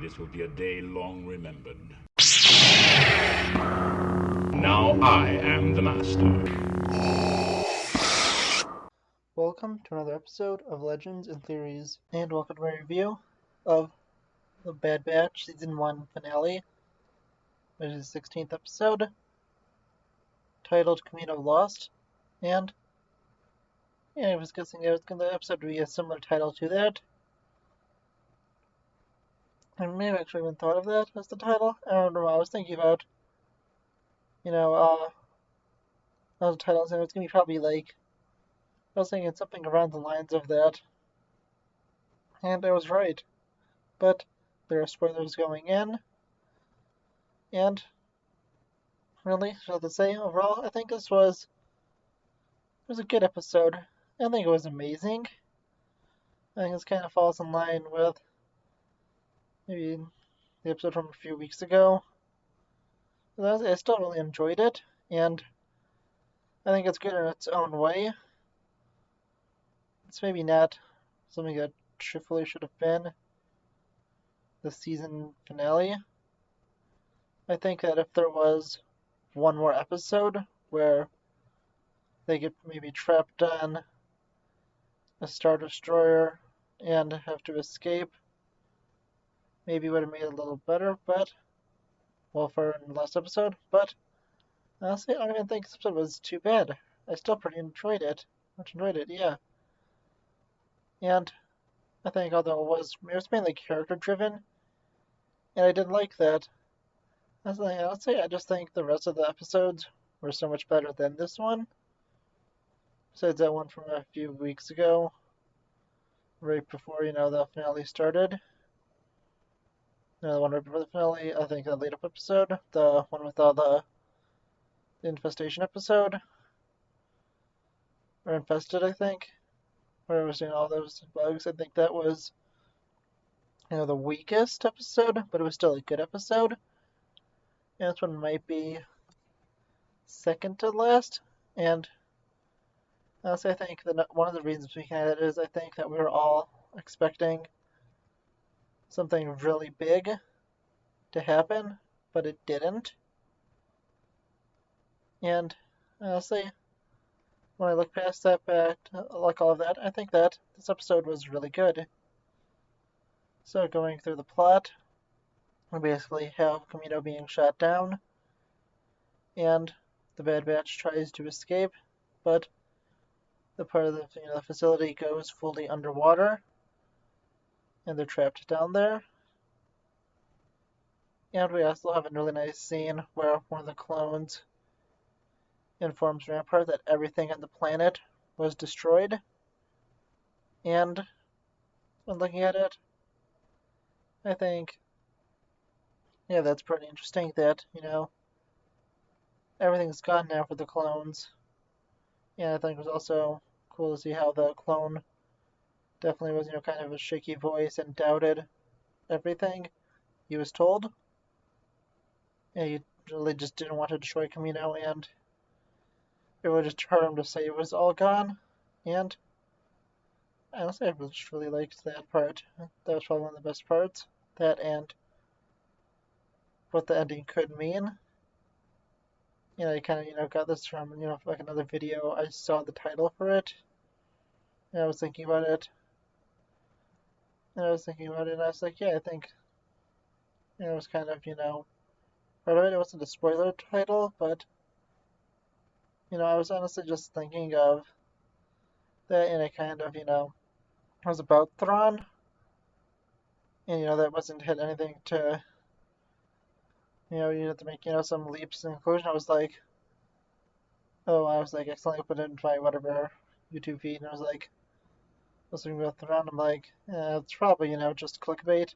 This will be a day long remembered. Now I am the master. Welcome to another episode of Legends and Theories, and welcome to my review of The Bad Batch Season 1 finale, which is the 16th episode, titled Kamino Lost, and I was guessing the episode would be a similar title to that. I may have actually even thought of that as the title. I don't know what I was thinking about. As a title, and it's going to be probably like, I was thinking something around the lines of that, and I was right. But there are spoilers going in, and really, so to say, overall, I think it was a good episode. I think it was amazing. I think this kind of falls in line with maybe the episode from a few weeks ago. I still really enjoyed it, and I think it's good in its own way. It's maybe not something that truthfully should have been the season finale. I think that if there was one more episode where they get maybe trapped on a Star Destroyer and have to escape, maybe would have made it a little better, but, well, for the last episode, but honestly, I don't even think this episode was too bad. I still pretty enjoyed it. Much enjoyed it, yeah. And I think although it was mainly character driven, and I didn't like that, honestly, I just think the rest of the episodes were so much better than this one. Besides that one from a few weeks ago, right before, the finale started. The one right before the finale, I think the lead up episode, the one with all the infestation episode, or infested, I think, where I was doing all those bugs. I think that was, the weakest episode, but it was still a good episode. And this one might be second to last, and honestly, I think that one of the reasons behind it is I think that we were all expecting something really big to happen, but it didn't. And honestly, when I look past that, like all of that, I think that this episode was really good. So going through the plot, we basically have Kamino being shot down, and the Bad Batch tries to escape, but the part of the facility goes fully underwater, and they're trapped down there. And we also have a really nice scene where one of the clones informs Rampart that everything on the planet was destroyed. And when looking at it, I think, yeah, that's pretty interesting that, everything's gone now for the clones. And I think it was also cool to see how the clone definitely was, kind of a shaky voice and doubted everything he was told. Yeah, he really just didn't want to destroy Kamino, and it would just hurt him to say it was all gone. And honestly, I just really liked that part. That was probably one of the best parts. That and what the ending could mean. I kind of, got this from, like another video. I saw the title for it, and I was thinking about it. And I was like, yeah, I think, it was kind of, part of it. It wasn't a spoiler title, but, I was honestly just thinking of that, and it kind of, was about Thrawn. And, that wasn't had anything to, you had to make, some leaps in conclusion. I was like, accidentally opened it in my whatever YouTube feed, and I was like, listening to Thrawn. I'm like, it's probably, just clickbait.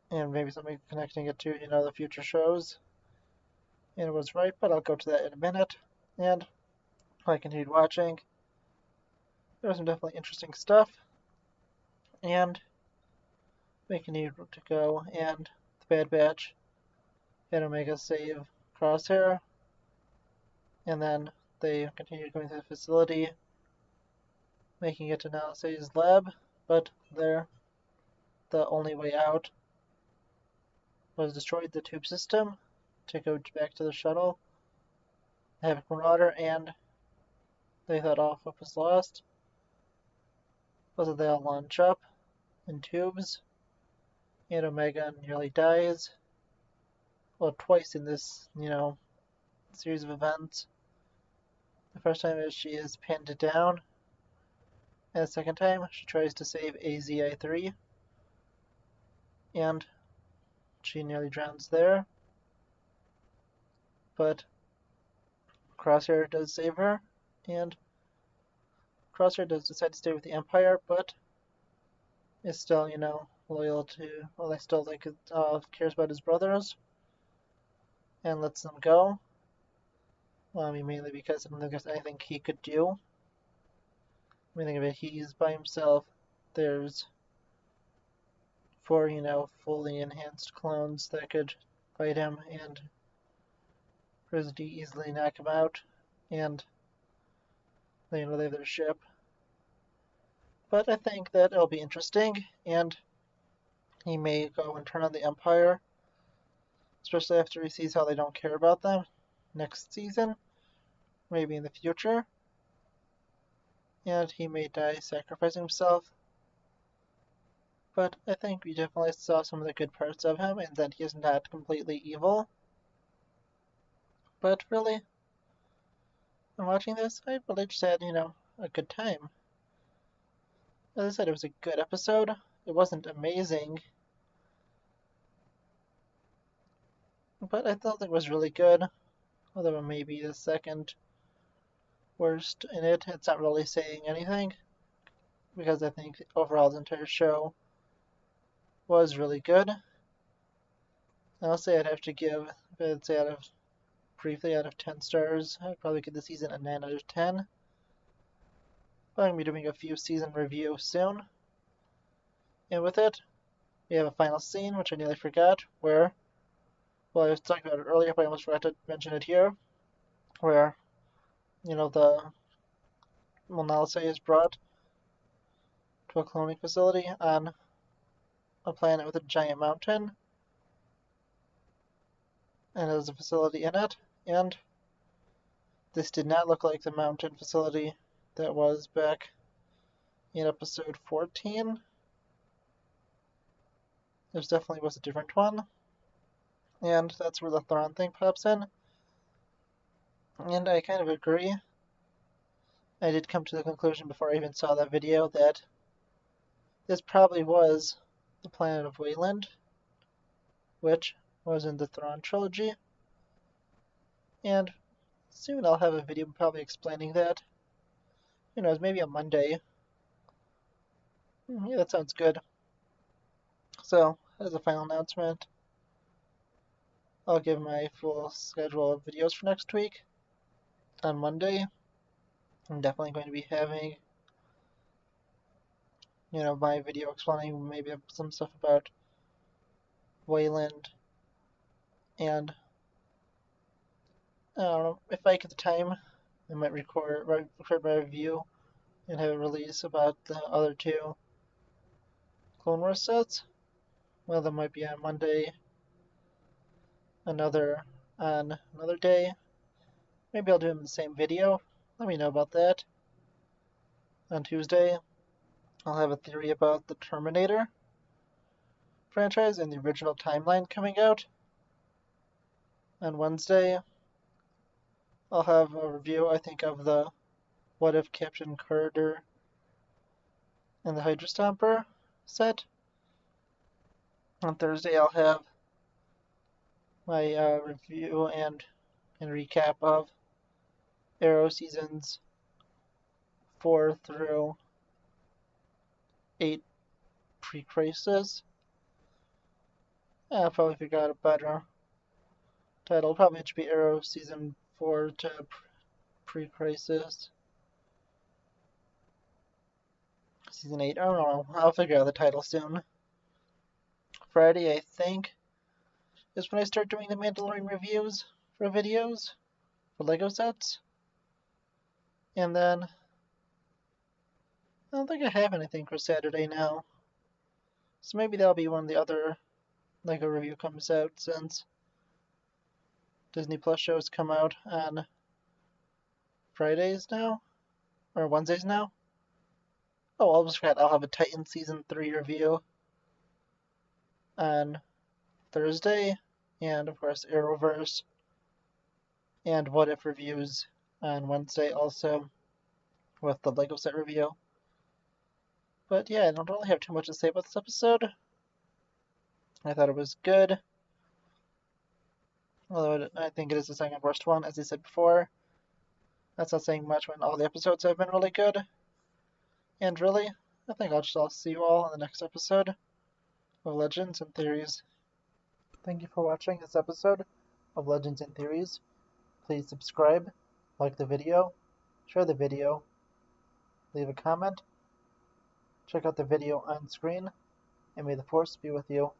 And maybe something connecting it to, the future shows. And it was right, but I'll go to that in a minute. And I continued watching. There was some definitely interesting stuff. And we continued to go, and the Bad Batch had Omega save Crosshair. And then they continued going to the facility, making it to Nalice's lab, but there the only way out was destroy the tube system to go back to the shuttle, have a marauder, and they thought all hope was lost. So they all launch up in tubes, and Omega nearly dies. Well, twice in this, series of events. The first time is she is pinned down, and the second time she tries to save AZI-3, and she nearly drowns there. But Crosshair does save her, and Crosshair does decide to stay with the Empire, but is still, loyal to, well, I still cares about his brothers, and lets them go. Well, I mean, mainly because I don't think there's anything he could do. I mean, think of it, he's by himself. There's 4, fully enhanced clones that could fight him, and Frisbee easily knock him out, and they have their ship. But I think that it'll be interesting, and he may go and turn on the Empire, especially after he sees how they don't care about them next season, maybe in the future. And he may die sacrificing himself. But I think we definitely saw some of the good parts of him, and that he is not completely evil. But really, when watching this, I really just had, a good time. As I said, it was a good episode. It wasn't amazing, but I thought it was really good. Although maybe the second worst in it. It's not really saying anything, because I think overall the entire show was really good. I'll say I'd have to give, I'd say briefly out of 10 stars, I'd probably give the season a 9 out of 10. But I'm going to be doing a few season reviews soon. And with it, we have a final scene, which I nearly forgot, where, well, I was talking about it earlier, but I almost forgot to mention it here, where, the Monalisa is brought to a cloning facility on a planet with a giant mountain, and there's a facility in it, and this did not look like the mountain facility that was back in episode 14. This definitely was a different one, and that's where the Thrawn thing pops in. And I kind of agree. I did come to the conclusion before I even saw that video that this probably was the planet of Wayland, which was in the Thrawn trilogy. And soon I'll have a video probably explaining that. Who knows, maybe on Monday. Yeah, that sounds good. So, as a final announcement, I'll give my full schedule of videos for next week on Monday. I'm definitely going to be having, my video explaining maybe some stuff about Wayland, and I don't know, if I get the time, I might record my review and have it release about the other 2 Clone Wars sets. Well, that might be on Monday, another on another day. Maybe I'll do them in the same video. Let me know about that. On Tuesday, I'll have a theory about the Terminator franchise and the original timeline coming out. On Wednesday, I'll have a review, I think, of the What If Captain Carter and the Hydra Stomper set. On Thursday, I'll have my review and recap of Arrow seasons 4 through 8 pre-crisis. I'll probably figure out a better title. Probably it should be Arrow season 4 to pre-crisis. Season 8, I don't know. I'll figure out the title soon. Friday, I think, is when I start doing the Mandalorian reviews for videos, for LEGO sets. And then, I don't think I have anything for Saturday now. So maybe that'll be when the other Lego review comes out, since Disney Plus shows come out on Fridays now? Or Wednesdays now? Oh, I almost forgot, I'll have a Titan Season 3 review on Thursday, and of course Arrowverse, and What If reviews on Wednesday also, with the Lego set review. But yeah, I don't really have too much to say about this episode. I thought it was good, although I think it is the second worst one, as I said before. That's not saying much when all the episodes have been really good. And really, I think I'll see you all in the next episode of Legends and Theories. Thank you for watching this episode of Legends and Theories. Please subscribe, like the video, share the video, leave a comment, check out the video on screen, and may the Force be with you.